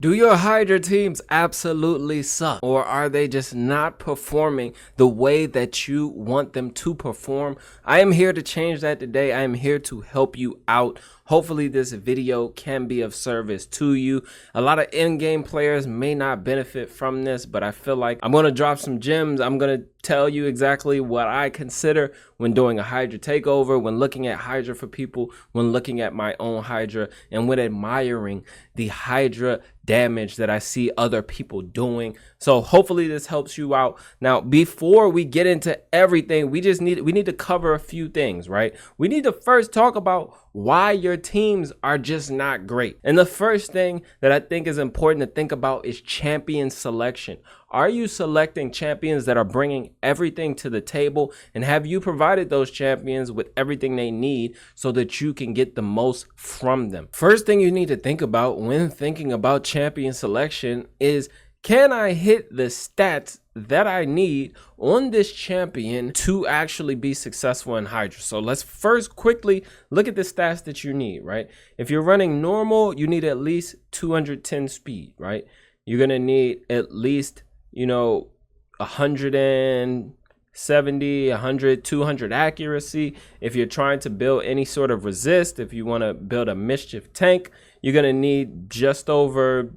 Do your Hydra teams absolutely suck? Or are they just not performing the way that you want them to perform? I am here to change that today. I am here to help you out. Hopefully this video can be of service to you. A lot of in-game players may not benefit from this, but I feel like I'm going to drop some gems. I'm going to tell you exactly what I consider when doing a Hydra takeover, when looking at Hydra for people, when looking at my own Hydra, and when admiring the Hydra damage that I see other people doing. So hopefully this helps you out. Now, before we get into everything, we need to cover a few things, right? We need to first talk about why your teams are just not great. And the first thing that I think is important to think about is champion selection. Are you selecting champions that are bringing everything to the table? And have you provided those champions with everything they need so that you can get the most from them? First thing you need to think about when thinking about champion selection is, can I hit the stats that I need on this champion to actually be successful in Hydra? So let's first quickly look at the stats that you need, right? If you're running normal, you need at least 210 speed, right? You're going to need at least 170, 100, 200 accuracy. If you're trying to build any sort of resist, if you want to build a mischief tank, you're going to need just over,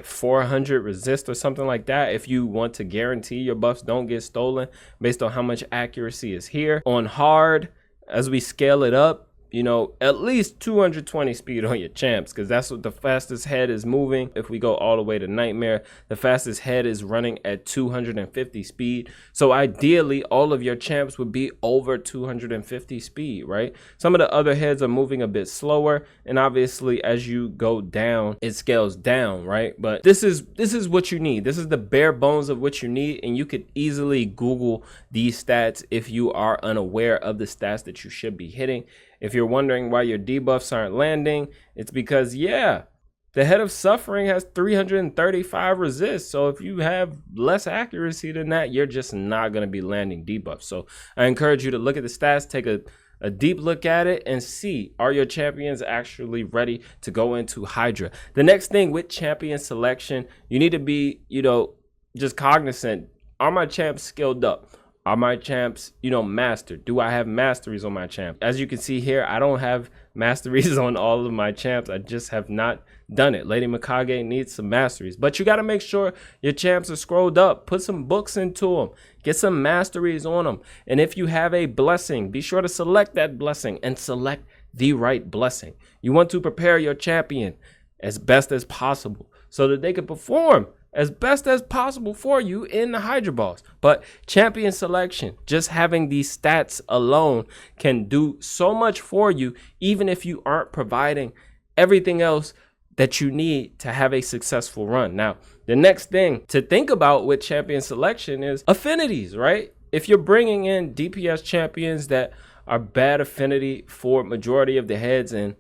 400 resist or something like that if you want to guarantee your buffs don't get stolen based on how much accuracy is here. On hard, as we scale it up, at least 220 speed on your champs, because that's what the fastest head is moving. If we go all the way to Nightmare, the fastest head is running at 250 speed. So ideally, all of your champs would be over 250 speed, right? Some of the other heads are moving a bit slower, and obviously as you go down, it scales down, right? But this is what you need. This is the bare bones of what you need, and you could easily Google these stats if you are unaware of the stats that you should be hitting. If you're wondering why your debuffs aren't landing, it's because, the Head of Suffering has 335 resist. So if you have less accuracy than that, you're just not going to be landing debuffs. So I encourage you to look at the stats, take a deep look at it, and see, are your champions actually ready to go into Hydra? The next thing with champion selection, you need to be, just cognizant. Are my champs skilled up? Are my champs, mastered? Do I have masteries on my champ? As you can see here, I don't have masteries on all of my champs. I just have not done it. Lady Mikage needs some masteries, but you got to make sure your champs are scrolled up. Put some books into them. Get some masteries on them. And if you have a blessing, be sure to select that blessing and select the right blessing. You want to prepare your champion as best as possible so that they can perform as best as possible for you in the Hydra boss. But champion selection, just having these stats alone can do so much for you, even if you aren't providing everything else that you need to have a successful run. Now, the next thing to think about with champion selection is affinities, right? If you're bringing in DPS champions that are bad affinity for majority of the heads, and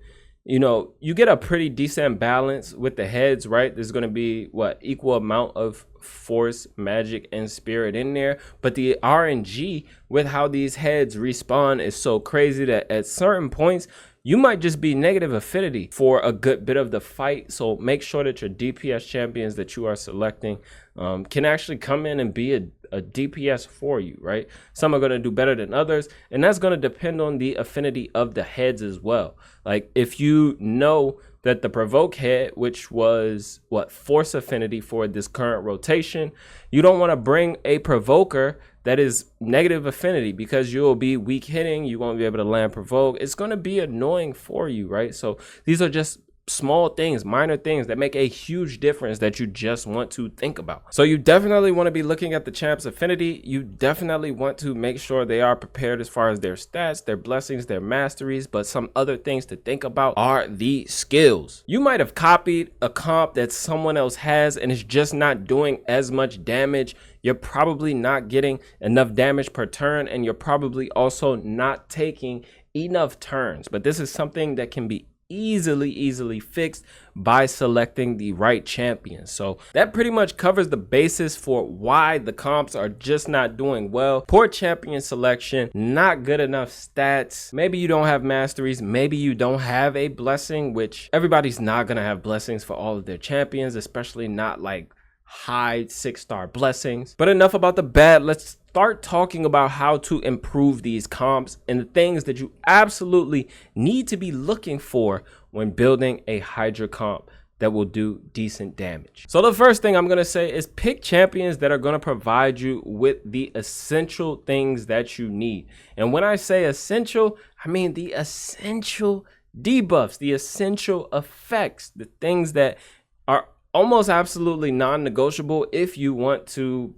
you get a pretty decent balance with the heads, right? There's going to be equal amount of force, magic, and spirit in there. But the RNG with how these heads respawn is so crazy that at certain points, you might just be negative affinity for a good bit of the fight. So make sure that your DPS champions that you are selecting can actually come in and be a DPS for you, right? Some are going to do better than others, and that's going to depend on the affinity of the heads as well. Like if you know that the provoke head, which was force affinity for this current rotation, you don't want to bring a provoker that is negative affinity, because you'll be weak hitting, you won't be able to land provoke. It's going to be annoying for you, right? So these are just small things, minor things that make a huge difference that you just want to think about. So you definitely want to be looking at the champ's affinity. You definitely want to make sure they are prepared as far as their stats, their blessings, their masteries. But some other things to think about are the skills. You might have copied a comp that someone else has and it's just not doing as much damage. You're probably not getting enough damage per turn, and you're probably also not taking enough turns. But this is something that can be easily fixed by selecting the right champion. So that pretty much covers the basis for why the comps are just not doing well. Poor champion selection, not good enough stats. Maybe you don't have masteries, maybe you don't have a blessing, which everybody's not gonna have blessings for all of their champions, especially not like high 6-star blessings. But enough about the bad. Let's start talking about how to improve these comps and the things that you absolutely need to be looking for when building a Hydra comp that will do decent damage. So the first thing I'm going to say is pick champions that are going to provide you with the essential things that you need. And when I say essential, I mean the essential debuffs, the essential effects, the things that are almost absolutely non-negotiable. If you want to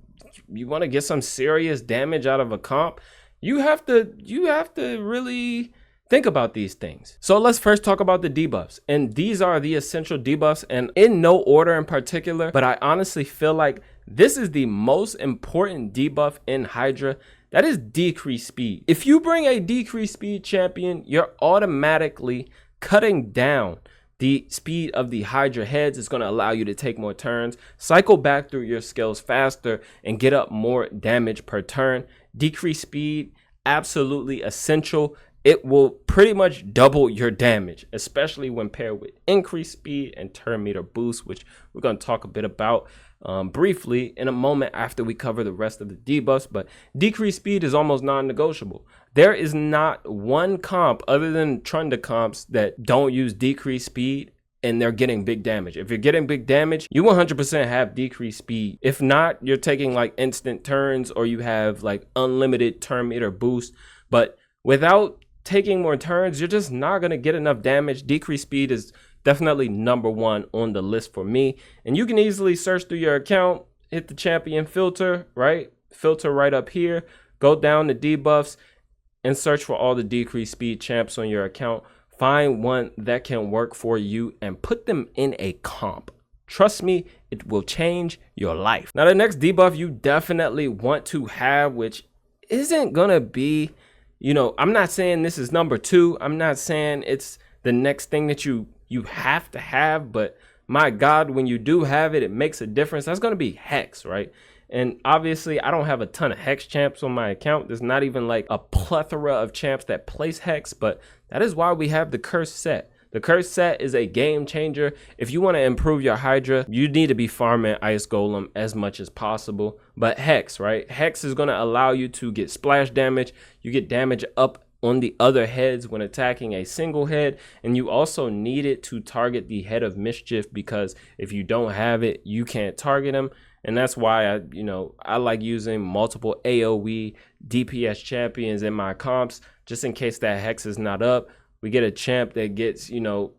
get some serious damage out of a comp, you have to really think about these things. So let's first talk about the debuffs, and these are the essential debuffs, and in no order in particular, but I honestly feel like this is the most important debuff in Hydra. That is decreased speed. If you bring a decreased speed champion, you're automatically cutting down the speed of the Hydra heads. Is going to allow you to take more turns, cycle back through your skills faster, and get up more damage per turn. Decreased speed, absolutely essential. It will pretty much double your damage, especially when paired with increased speed and turn meter boost, which we're going to talk a bit about briefly in a moment after we cover the rest of the debuffs. But decreased speed is almost non-negotiable. There is not one comp other than Trunda comps that don't use decreased speed and they're getting big damage. If you're getting big damage, you 100% have decreased speed. If not, you're taking like instant turns, or you have like unlimited turn meter boost. But without taking more turns, you're just not going to get enough damage. Decreased speed is definitely #1 on the list for me. And you can easily search through your account, hit the champion filter, right? Filter right up here, go down to debuffs and search for all the decreased speed champs on your account. Find one that can work for you and put them in a comp. Trust me, it will change your life. Now, the next debuff you definitely want to have, which isn't gonna be, I'm not saying this is #2. I'm not saying it's the next thing that you have to have, but my God, when you do have it, it makes a difference. That's gonna be Hex, right? And obviously, I don't have a ton of Hex champs on my account. There's not even like a plethora of champs that place Hex, but that is why we have the Curse set. The Curse set is a game changer. If you want to improve your Hydra, you need to be farming Ice Golem as much as possible. But Hex, right? Hex is going to allow you to get splash damage. You get damage up on the other heads when attacking a single head, and you also need it to target the head of mischief, because if you don't have it, you can't target him. And that's why I like using multiple AoE DPS champions in my comps, just in case that Hex is not up. We get a champ that gets,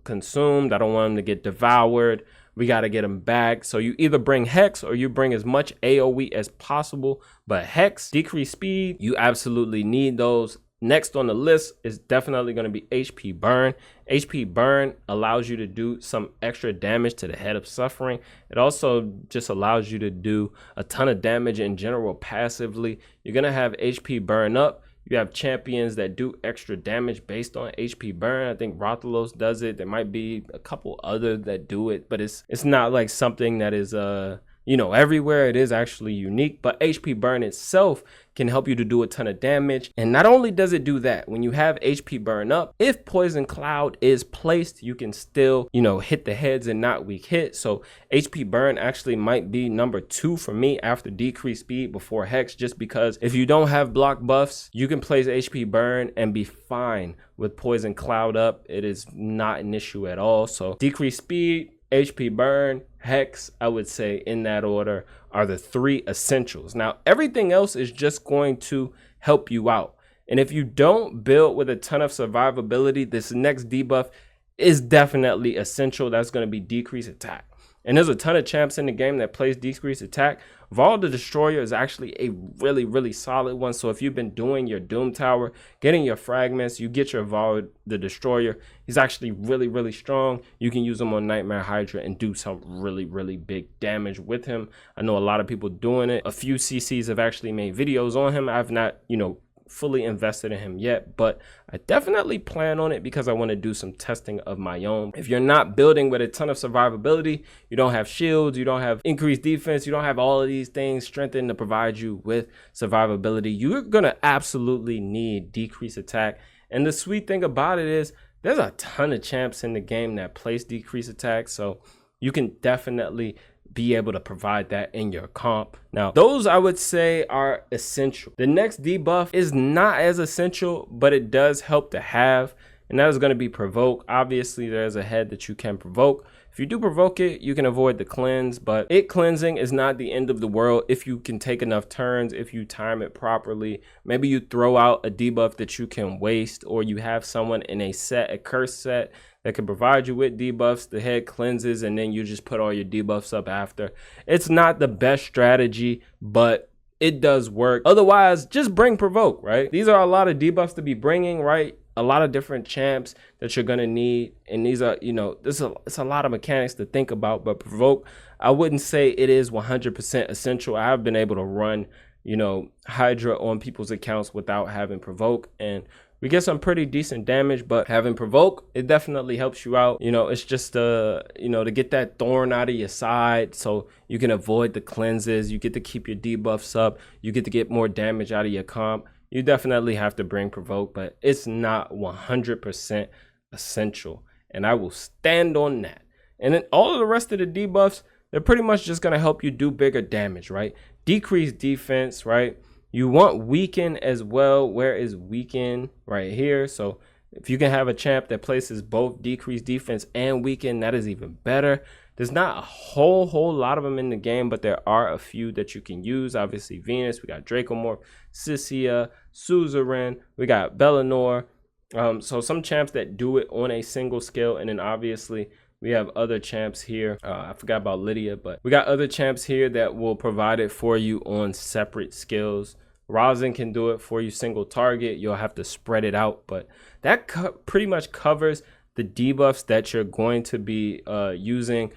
consumed. I don't want him to get devoured. We got to get him back. So you either bring Hex or you bring as much AoE as possible. But Hex, decreased speed, you absolutely need those. Next on the list is definitely going to be HP Burn. HP Burn allows you to do some extra damage to the Head of Suffering. It also just allows you to do a ton of damage in general passively. You're going to have HP Burn up. You have champions that do extra damage based on HP Burn. I think Rathalos does it. There might be a couple other that do it, but it's not like something that is everywhere. It is actually unique, but HP Burn itself can help you to do a ton of damage. And not only does it do that, when you have HP Burn up, if Poison Cloud is placed, you can still, hit the heads and not weak hit. So HP Burn actually might be #2 for me after decreased speed before Hex, just because if you don't have block buffs, you can place HP Burn and be fine with Poison Cloud up. It is not an issue at all. So decreased speed, HP Burn, Hex, I would say in that order, are the 3 essentials. Now, everything else is just going to help you out. And if you don't build with a ton of survivability, this next debuff is definitely essential. That's going to be decreased attack. And there's a ton of champs in the game that plays decreased attack. Vaal the Destroyer is actually a really solid one. So if you've been doing your Doom Tower, getting your fragments, you get your Vaal the Destroyer. He's actually really strong. You can use him on Nightmare Hydra and do some really big damage with him. I know a lot of people doing it. A few CCs have actually made videos on him. I've not, fully invested in him yet, but I definitely plan on it because I want to do some testing of my own. If you're not building with a ton of survivability, you don't have shields, you don't have increased defense, you don't have all of these things strengthened to provide you with survivability, you're gonna absolutely need decreased attack. And the sweet thing about it is there's a ton of champs in the game that place decreased attack, so you can definitely be able to provide that in your comp. Now, those I would say are essential. The next debuff is not as essential, but it does help to have, and that is going to be provoke. Obviously, there's a head that you can provoke. If you do provoke it, you can avoid the cleanse, but it cleansing is not the end of the world if you can take enough turns, if you time it properly. Maybe you throw out a debuff that you can waste, or you have someone in a set, a curse set, that can provide you with debuffs. The head cleanses, and then you just put all your debuffs up after. It's not the best strategy, but it does work. Otherwise, just bring provoke, right? These are a lot of debuffs to be bringing, right? A lot of different champs that you're gonna need, and these are, you know, it's a lot of mechanics to think about. But provoke, I wouldn't say it is 100% essential. I have been able to run, you know, Hydra on people's accounts without having provoke, and we get some pretty decent damage. But having provoke, it definitely helps you out. You know, it's just you know, to get that thorn out of your side so you can avoid the cleanses. You get to keep your debuffs up. You get to get more damage out of your comp. You definitely have to bring provoke, but it's not 100% essential, and I will stand on that. And then all of the rest of the debuffs, they're pretty much just going to help you do bigger damage, right? Decrease defense, right? You want weaken as well. Where is weaken? Right here. So if you can have a champ that places both decreased defense and weaken, that is even better. There's not a whole lot of them in the game, but there are a few that you can use. Obviously Venus, we got Dracomorph, Sissia, Suzerain, we got Bellinor. So some champs that do it on a single skill, and then obviously we have other champs here. I forgot about Lydia, but we got other champs here that will provide it for you on separate skills. Rosin can do it for you single target. You'll have to spread it out, but that pretty much covers the debuffs that you're going to be using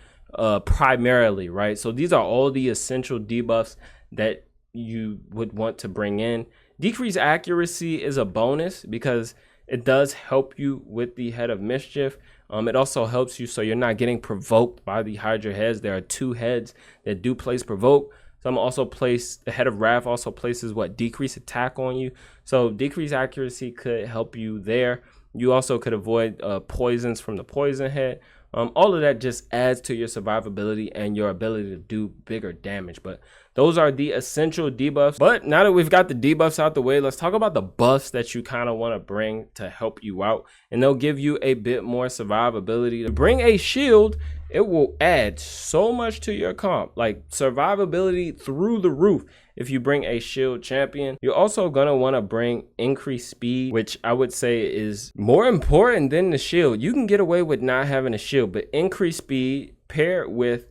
primarily, right? So these are all the essential debuffs that you would want to bring in. Decreased accuracy is a bonus because it does help you with the Head of Mischief. It also helps you so you're not getting provoked by the Hydra heads. There are 2 heads that do place provoke. Some also place, the Head of Wrath also places what, decreased attack on you. So decreased accuracy could help you there. You also could avoid poisons from the poison head. All of that just adds to your survivability and your ability to do bigger damage. But those are the essential debuffs. But now that we've got the debuffs out the way, let's talk about the buffs that you kind of want to bring to help you out. And they'll give you a bit more survivability. To bring a shield, it will add so much to your comp, like survivability through the roof. If you bring a shield champion, you're also gonna want to bring increased speed, which I would say is more important than the shield. You can get away with not having a shield, but increased speed paired with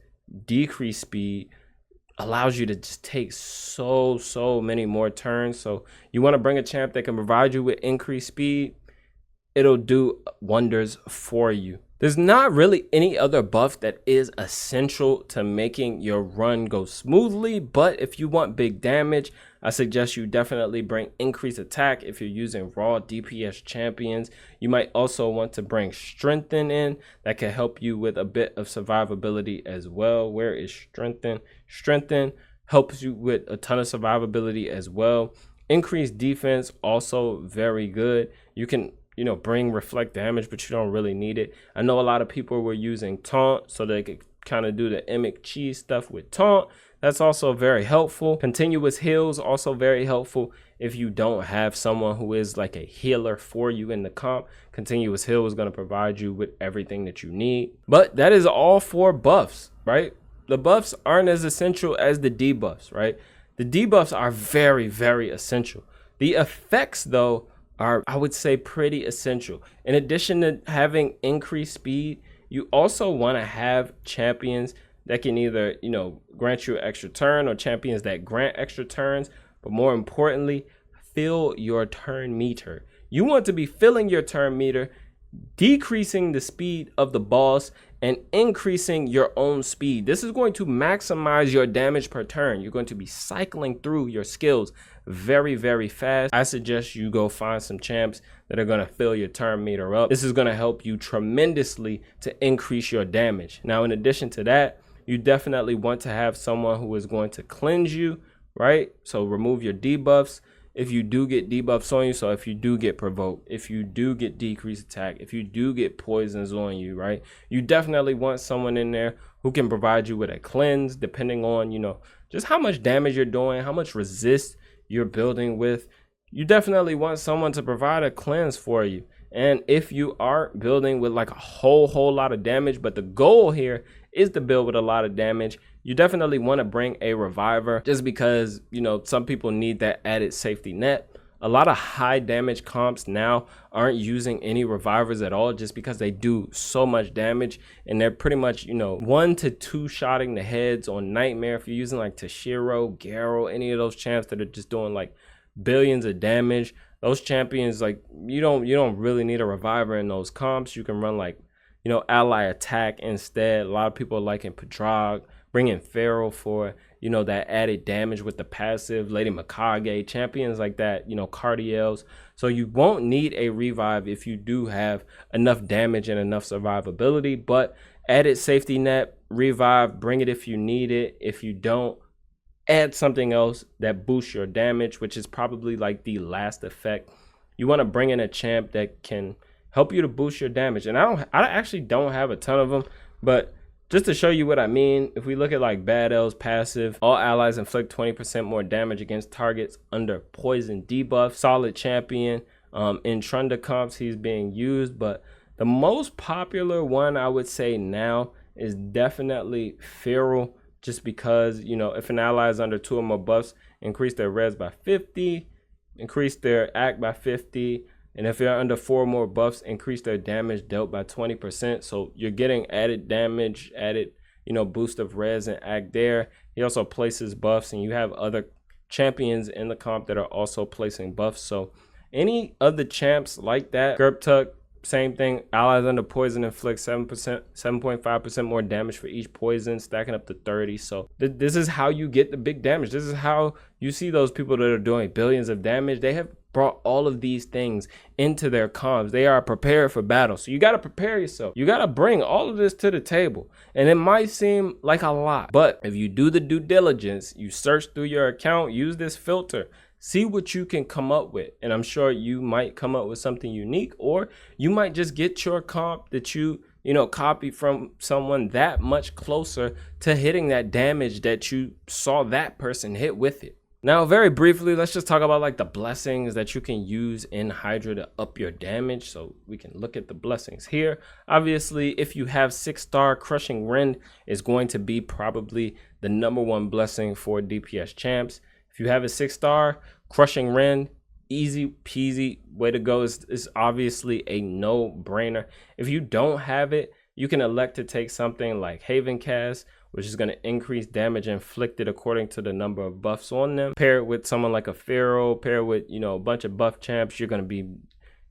decreased speed allows you to just take so many more turns. So you want to bring a champ that can provide you with increased speed. It'll do wonders for you. There's not really any other buff that is essential to making your run go smoothly, but if you want big damage, I suggest you definitely bring increased attack if you're using raw DPS champions. You might also want to bring strengthen in. That can help you with a bit of survivability as well. Where is strengthen? Strengthen helps you with a ton of survivability as well. Increased defense, also very good. You can, you know, bring reflect damage, but you don't really need it. I know a lot of people were using taunt so they could kind of do the Emic cheese stuff with taunt. That's also very helpful. Continuous heals, also very helpful if you don't have someone who is like a healer for you in the comp. Continuous heal is going to provide you with everything that you need. But that is all for buffs, right? The buffs aren't as essential as the debuffs, right? The debuffs are very essential. The effects, though, are, I would say, pretty essential. In addition to having increased speed, you also want to have champions that can either, you know, grant you an extra turn, or champions that grant extra turns, but more importantly, fill your turn meter. You want to be filling your turn meter, decreasing the speed of the boss, and increasing your own speed. This is going to maximize your damage per turn. You're going to be cycling through your skills very, very fast. I suggest you go find some champs that are going to fill your turn meter up. This is going to help you tremendously to increase your damage. Now, in addition to that, you definitely want to have someone who is going to cleanse you, right? So remove your debuffs if you do get debuffs on you. So if you do get provoked, if you do get decreased attack, if you do get poisons on you, right? You definitely want someone in there who can provide you with a cleanse, depending on, you know, just how much damage you're doing, how much resist you're building with. You definitely want someone to provide a cleanse for you. And if you are building with like a whole lot of damage, but the goal here is to build with a lot of damage, you definitely want to bring a reviver, just because, you know, some people need that added safety net. A lot of high damage comps now aren't using any revivers at all, just because they do so much damage, and they're pretty much, you know, 1 to 2 shotting the heads on Nightmare. If you're using like Tashiro, Garo, any of those champs that are just doing like billions of damage, those champions, like, you don't really need a reviver in those comps. You can run like, you know, ally attack instead. A lot of people are liking Padrag, bring in Feral for, you know, that added damage with the passive, Lady Mikage, champions like that, you know, Cardiels. So you won't need a revive if you do have enough damage and enough survivability, but added safety net, revive, bring it if you need it. If you don't, add something else that boosts your damage, which is probably like the last effect. You want to bring in a champ that can help you to boost your damage. And I actually don't have a ton of them, but just to show you what I mean, if we look at like Bad L's passive, all allies inflict 20% more damage against targets under poison debuff. Solid champion. In Trunda comps, he's being used, but the most popular one I would say now is definitely Feral, just because, you know, if an ally is under 2 or more buffs, increase their res by 50, increase their act by 50, and if you're under 4 or more buffs, increase their damage dealt by 20%. So you're getting added damage, added, you know, boost of res and act there. He also places buffs, and you have other champions in the comp that are also placing buffs. So any of the champs like that, Gerptuk, same thing. Allies under poison inflict 7.5% more damage for each poison, stacking up to 30. So this is how you get the big damage. This is how you see those people that are doing billions of damage. They have brought all of these things into their comms. They are prepared for battle. So you got to prepare yourself. You got to bring all of this to the table. And it might seem like a lot, but if you do the due diligence, you search through your account, use this filter, see what you can come up with. And I'm sure you might come up with something unique, or you might just get your comp that you know, copy from someone that much closer to hitting that damage that you saw that person hit with it. Now, very briefly, let's just talk about like the blessings that you can use in Hydra to up your damage. So we can look at the blessings here. Obviously, if you have 6-star, Crushing Rend is going to be probably the #1 blessing for DPS champs. If you have a 6-star, Crushing Rend, easy peasy way to go. Is obviously a no-brainer. If you don't have it, you can elect to take something like Haven Cast, which is going to increase damage inflicted according to the number of buffs on them. Pair it with someone like a Pharaoh, pair it with, you know, a bunch of buff champs, you're going to be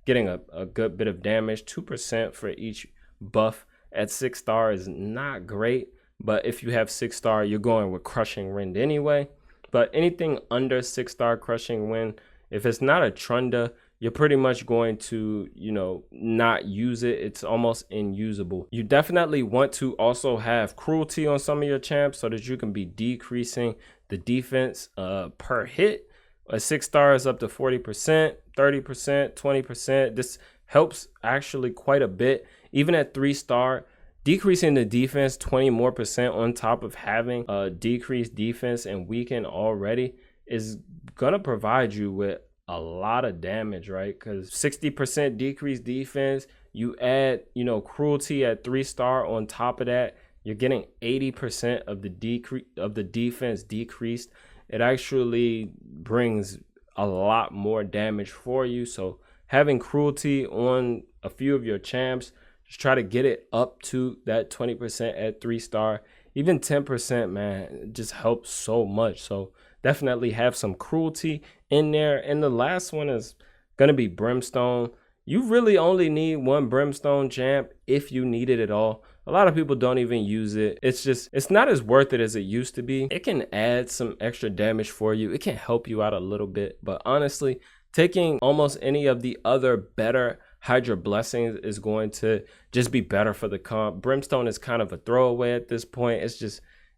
getting a good bit of damage. 2% for each buff at 6-star is not great, but if you have 6-star, you're going with Crushing Rend anyway. But anything under 6-star Crushing Rend, if it's not a Trunda, you're pretty much going to, you know, not use it. It's almost unusable. You definitely want to also have Cruelty on some of your champs so that you can be decreasing the defense per hit. A 6-star is up to 40%, 30%, 20%. This helps actually quite a bit. Even at 3-star, decreasing the defense 20% more on top of having a decreased defense and weaken already is gonna provide you with a lot of damage, right? Because 60% decreased defense, you add, you know, Cruelty at 3-star on top of that, you're getting 80% of the defense decreased. It actually brings a lot more damage for you. So having Cruelty on a few of your champs, just try to get it up to that 20% at 3-star. Even 10%, man, it just helps so much. So definitely have some Cruelty in there. And the last one is going to be Brimstone. You really only need one Brimstone champ if you need it at all. A lot of people don't even use it. It's not as worth it as it used to be. It can add some extra damage for you. It can help you out a little bit, but honestly, taking almost any of the other better Hydra blessings is going to just be better for the comp. Brimstone is kind of a throwaway at this point.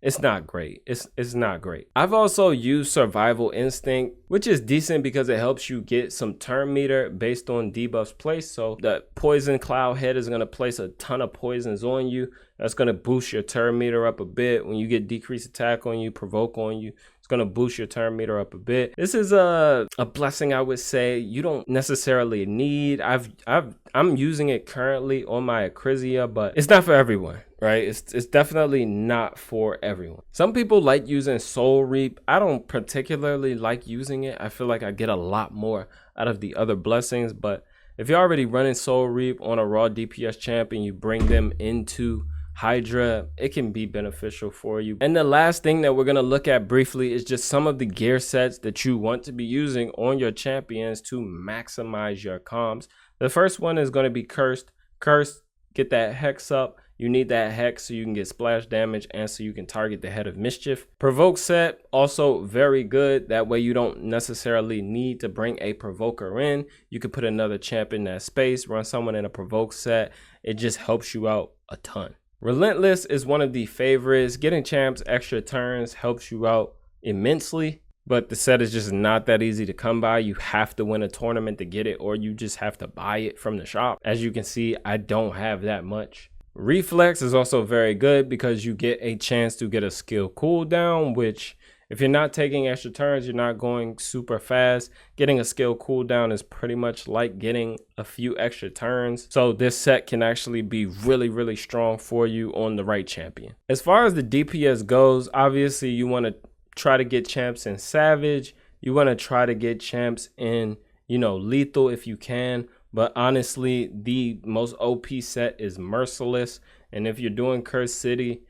It's not great. It's not great. I've also used Survival Instinct, which is decent because it helps you get some turn meter based on debuffs placed. So the Poison Cloud Head is going to place a ton of poisons on you. That's going to boost your turn meter up a bit. When you get decreased attack on you, provoke on you, it's going to boost your turn meter up a bit. This is a blessing I would say you don't necessarily need. I'm using it currently on my Acrizia, but it's not for everyone, right? It's definitely not for everyone. Some people like using Soul Reap. I don't particularly like using it. I feel like I get a lot more out of the other blessings, but if you're already running Soul Reap on a raw DPS champ and you bring them into Hydra, it can be beneficial for you. And the last thing that we're going to look at briefly is just some of the gear sets that you want to be using on your champions to maximize your comps. The first one is going to be Cursed. Cursed, get that Hex up. You need that Hex so you can get splash damage and so you can target the Head of Mischief. Provoke set, also very good. That way you don't necessarily need to bring a Provoker in. You could put another champ in that space, run someone in a Provoke set. It just helps you out a ton. Relentless is one of the favorites. Getting champs extra turns helps you out immensely, but the set is just not that easy to come by. You have to win a tournament to get it, or you just have to buy it from the shop. As you can see, I don't have that much. Reflex is also very good because you get a chance to get a skill cooldown, which if you're not taking extra turns, you're not going super fast. Getting a skill cooldown is pretty much like getting a few extra turns. So this set can actually be really, really strong for you on the right champion. As far as the DPS goes, obviously you want to try to get champs in Savage. You want to try to get champs in, Lethal if you can. But honestly, the most OP set is Merciless. And if you're doing Cursed City,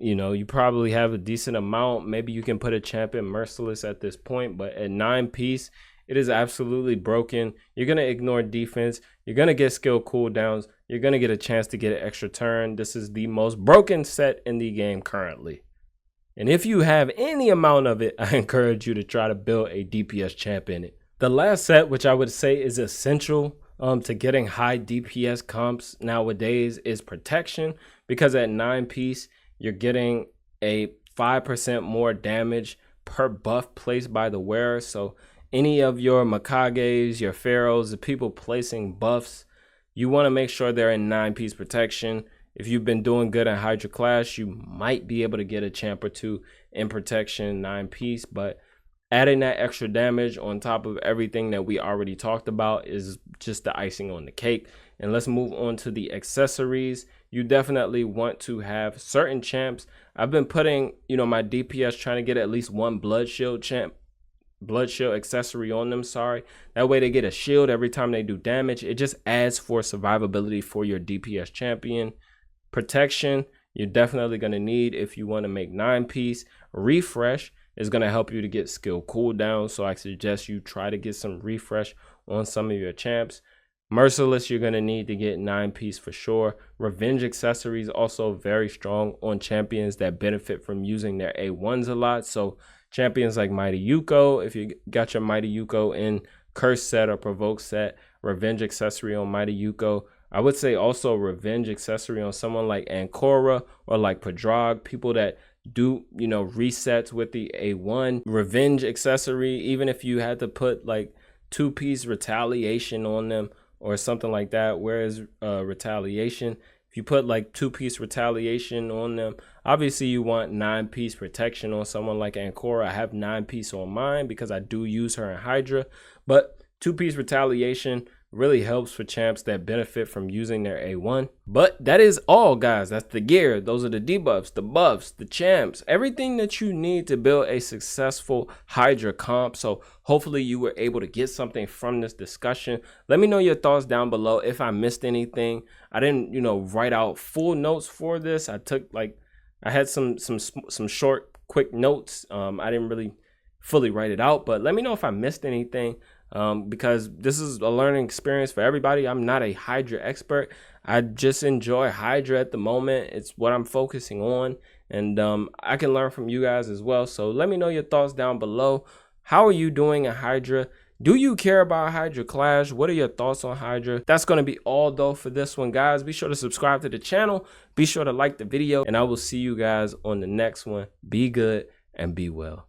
you probably have a decent amount. Maybe you can put a champion Merciless at this point, but at 9-piece, it is absolutely broken. You're going to ignore defense. You're going to get skill cooldowns. You're going to get a chance to get an extra turn. This is the most broken set in the game currently. And if you have any amount of it, I encourage you to try to build a DPS champ in it. The last set, which I would say is essential to getting high DPS comps nowadays, is Protection, because at 9-piece, you're getting a 5% more damage per buff placed by the wearer. So any of your Mikages, your Pharaohs, the people placing buffs, you want to make sure they're in 9-piece protection. If you've been doing good in Hydra class, you might be able to get a champ or two in protection 9-piece, but adding that extra damage on top of everything that we already talked about is just the icing on the cake. And let's move on to the accessories. You definitely want to have certain champs. I've been putting, my DPS trying to get at least one Blood Shield accessory on them, That way they get a shield every time they do damage. It just adds for survivability for your DPS champion. Protection, you're definitely going to need if you want to make 9-piece. Refresh is going to help you to get skill cooldown, so I suggest you try to get some refresh on some of your champs. Merciless, you're going to need to get 9-piece for sure. Revenge accessories also very strong on champions that benefit from using their A1s a lot. So champions like Mighty Yuko, if you got your Mighty Yuko in Curse set or Provoke set, Revenge accessory on Mighty Yuko. I would say also Revenge accessory on someone like Ancora or like Padrag, people that do, resets with the A1. Revenge accessory, even if you had to put like 2-piece retaliation on them or something like that. Whereas retaliation, if you put like 2-piece retaliation on them, obviously you want 9-piece protection on someone like Ancora. I have 9-piece on mine because I do use her in Hydra, but 2-piece retaliation really helps for champs that benefit from using their A1. But that is all, guys. That's the gear. Those are the debuffs, the buffs, the champs, everything that you need to build a successful Hydra comp. So hopefully you were able to get something from this discussion. Let me know your thoughts down below. If I missed anything, I didn't, write out full notes for this. I had some short, quick notes. I didn't really fully write it out, but let me know if I missed anything. because this is a learning experience for everybody. I'm not a Hydra expert. I just enjoy Hydra at the moment. It's what I'm focusing on, and I can learn from you guys as well. So let me know your thoughts down below. How are you doing in Hydra? Do you care about Hydra Clash? What are your thoughts on Hydra? That's going to be all though for this one, guys. Be sure to subscribe to the channel. Be sure to like the video, and I will see you guys on the next one. Be good and be well.